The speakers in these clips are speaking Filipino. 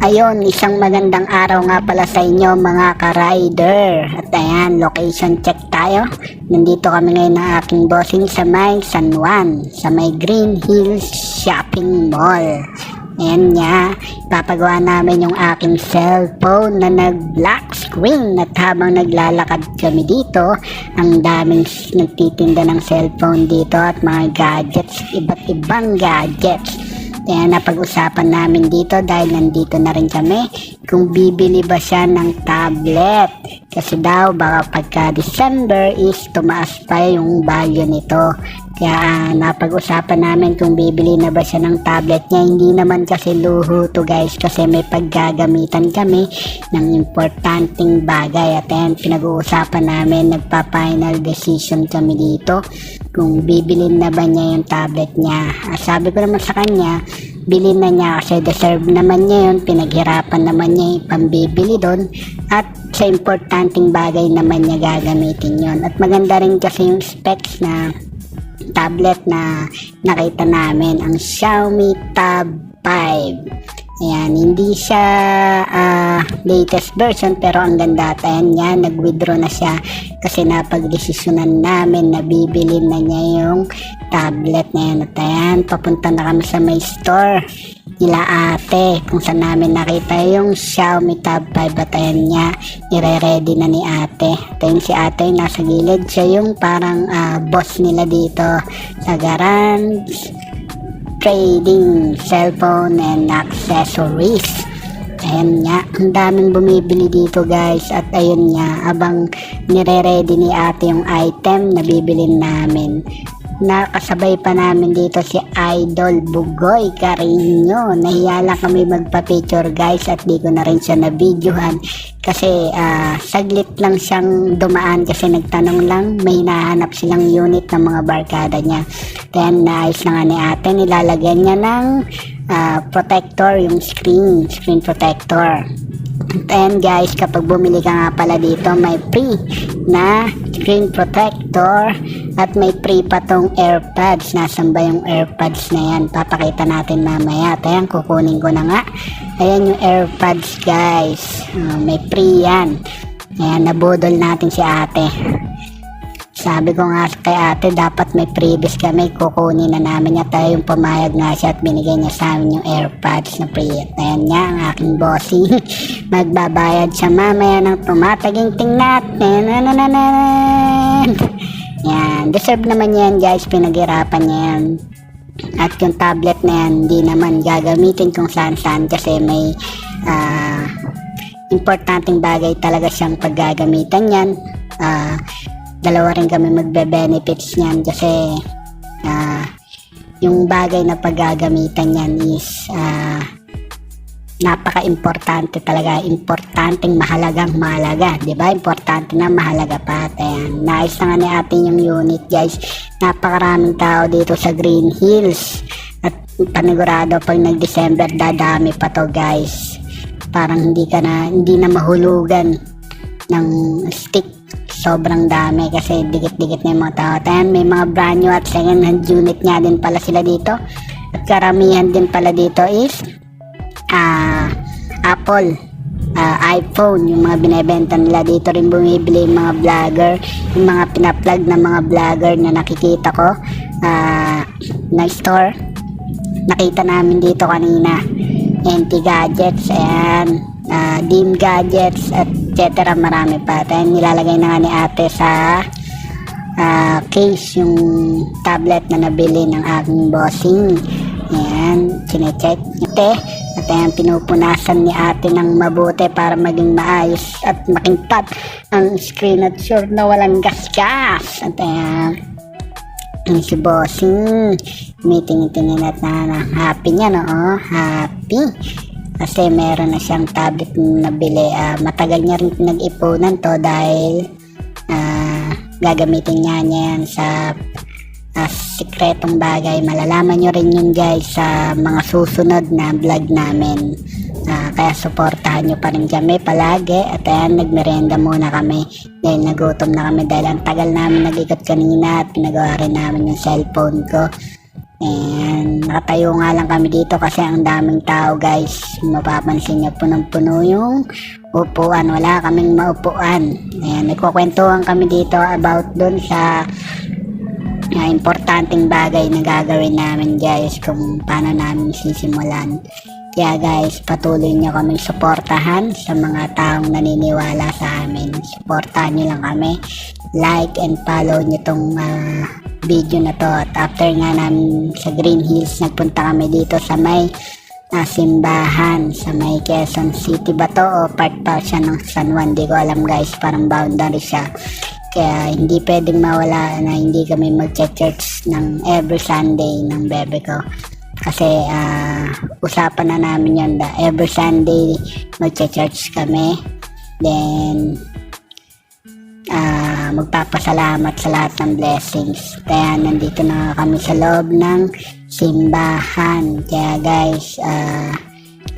Ayun, isang magandang araw nga pala sa inyo mga ka-rider. At ayan, location check tayo. Nandito kami ngayon ng aking bossing sa may San Juan, sa may Green Hills Shopping Mall. Ayan nga, papagawa namin yung aking cellphone na nag-black screen. At habang naglalakad kami dito, ang daming nagtitinda ng cellphone dito at mga gadgets, iba't ibang gadgets. Kaya napag-usapan namin dito dahil nandito na rin kami kung bibili ba siya ng tablet. Kasi daw baka pagka December is tumaas pa yung value nito. Kaya napag-usapan namin kung bibili na ba siya ng tablet niya. Hindi naman kasi luho to guys, kasi may paggagamitan kami ng importanteng bagay. At ayan, pinag-uusapan namin, nagpa-final decision kami dito kung bibilin na ba niya yung tablet niya. Sabi ko naman sa kanya, bilhin na niya kasi deserve naman niya yun, pinaghirapan naman niya yung pambibili doon, at sa importanteng bagay naman niya gagamitin yon. At maganda rin kasi yung specs na tablet na nakita namin, ang Xiaomi Tab 5. Ayan, hindi siya latest version pero ang ganda. At ayan nga, nag-withdraw na siya kasi napag-desisyonan namin na bibili na niya yung tablet na yan. At ayan, papunta na kami sa may store nila ate kung saan namin nakita yung Xiaomi Tab 5. At ayan nga, nire-ready na ni ate. At ayan si ate nasa gilid, siya yung parang boss nila dito sa garage trading cellphone and accessories. Ayan nga, ang daming bumibili dito guys. At ayun nga, abang nire-ready ni ate yung item na bibilin namin, nakasabay pa namin dito si Idol Bugoy Carino. Nahiya lang kami magpa-picture guys at di ko na rin siya na-videohan kasi saglit lang siyang dumaan kasi nagtanong lang, may hinahanap silang unit ng mga barkada niya. Then naayos na nga ni ate, nilalagyan niya ng protector, yung screen protector. And guys, kapag bumili ka nga pala dito, may free na screen protector at may free pa tong AirPods. Nasaan ba yung AirPods na yan? Papakita natin mamaya. At ayan, kukunin ko na nga. Ayan yung AirPods guys, may free yan. Ayan, nabudol natin si ate. Sabi ko nga kay ate, dapat may previous kami, kukunin na namin niya. Tayo yung pumayag nga siya at binigay niya sa amin yung AirPods na free. At ayan nga, ang aking bossing. Magbabayad siya mamaya ng tumataging-ting natin. Yan, deserve naman yan guys, pinaghirapan niya yan. At yung tablet na yan, hindi naman gagamitin kung saan-saan kasi may importanteng bagay talaga siyang paggagamitan yan. Dalawa rin kami magbe-benefits niyan kasi yung bagay na paggagamitan niyan is napaka-importante talaga, importanteng mahalaga, di ba? Importante na mahalaga pa. Ayan, naayos na nga ni atin yung unit guys. Napakaraming tao dito sa Green Hills at panigurado pag nag-December dadami pa to guys. Parang hindi na mahulugan ng stick, sobrang dami kasi dikit-dikit na yung mga tao. At may mga brand new at second hand unit nga din pala sila dito. At karamihan din pala dito is Apple, iPhone, yung mga binebenta nila dito. Rin bumibili yung mga vlogger, yung mga pinaplug na mga vlogger na nakikita ko na store. Nakita namin dito kanina, NT Gadgets and Dim Gadgets at etc. Marami pa. Then nilalagay na nga ni ate sa case yung tablet na nabili ng aking bossing. Ayan, chinecheck ate. At ayan, pinupunasan ni ate ng mabuti para maging maayos at makintab ang screen at sure na walang gas-gas. At ayan, si bossing meeting-tingin at happy niya, no? Happy kasi meron na siyang tablet na nabili. Matagal niya rin nag-ipunan to dahil gagamitin niya yan sa sikretong bagay. Malalaman nyo rin yun guys sa mga susunod na vlog namin. Kaya supportahan nyo pa rin kami palagi. At ayan, nagmerenda muna kami dahil nagutom na kami dahil ang tagal namin nag-ikot kanina at pinagawa rin namin yung cellphone ko. And nakatayo nga lang kami dito kasi ang daming tao guys. Mapapansin niyo punong-puno yung upuan. Wala kaming maupuan. Ayan, nagkukwentuhan kami dito about dun sa importanteng bagay na gagawin namin guys, kung paano namin sisimulan. Kaya guys, patuloy nyo kaming suportahan sa mga taong naniniwala sa amin. Suportahan nyo lang kami. Like and follow nyo tong video na to. At after nga namin sa Green Hills, nagpunta kami dito sa may simbahan sa may Quezon City ba to o part pa siya ng San Juan, di ko alam guys, parang boundary siya. Kaya hindi pwedeng mawala na hindi kami mag-church ng every Sunday ng bebe ko. Kasi usapan na namin yun na every Sunday mag-church kami. Then magpapasalamat sa lahat ng blessings. Kaya nandito na kami sa loob ng simbahan. Kaya guys,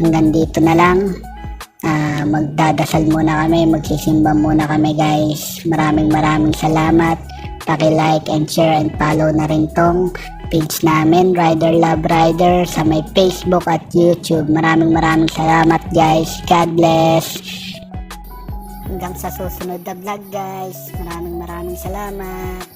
hanggang dito na lang. Magdadasal muna kami, magsisimba muna kami guys. Maraming salamat. Paki-like and share and follow na rin tong page namin, Rider Love Rider, sa may Facebook at YouTube. Maraming salamat guys. God bless. Hanggang sa susunod na vlog guys. Maraming salamat.